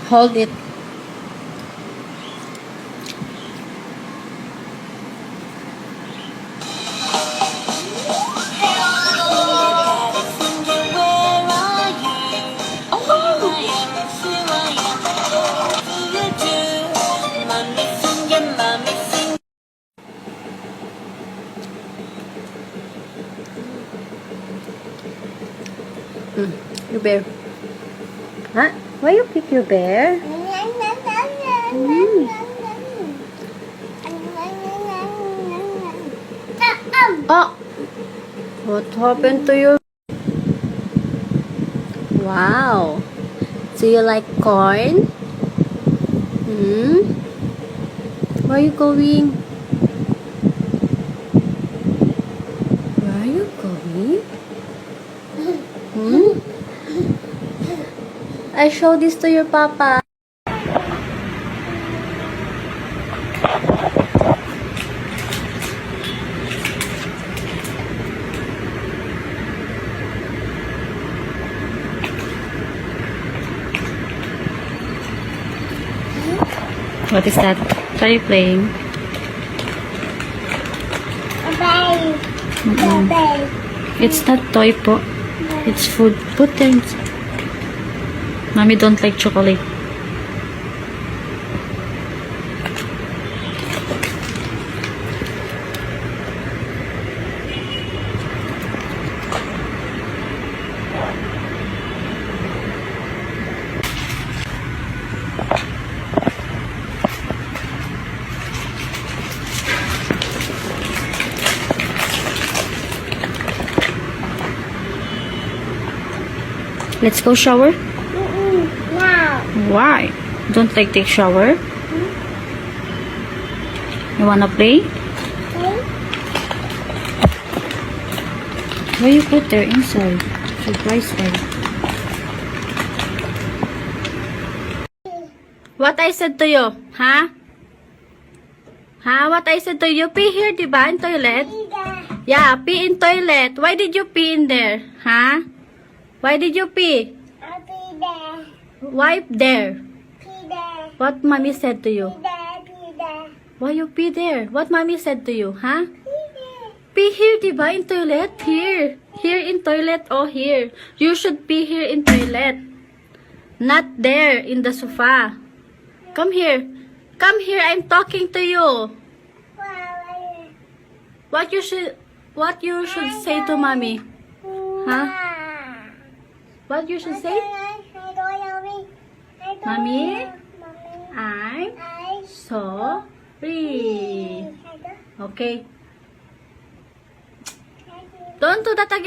Hold it. Your bear. Huh? Why you pick your bear? Oh! What happened to your... Wow! Do you like corn? Where are you going? Where are you going? I show this to your papa. What is that? What are you playing? It's not toy po. It's food. Put there. Mommy don't like chocolate. Let's go shower. Now. Why? Don't like take shower? You wanna play? Where you put there inside? Surprise egg. What I said to you? Huh? Huh? What I said to you? Pee here, diba? In toilet? Yeah, pee in toilet. Why did you pee in there? Huh? Why did you pee? I'll be there. Wipe there. Pee there. What mommy said to you? Pee there. Why you pee there? What mommy said to you? Huh? Pee there. Pee here, diba? In toilet? Here. Here in toilet or here. You should pee here in toilet. Not there in the sofa. Come here. Come here. I'm talking to you. What you should say to mommy? Huh? What you should say? Mommy, I'm sorry. Okay. Don't do that again.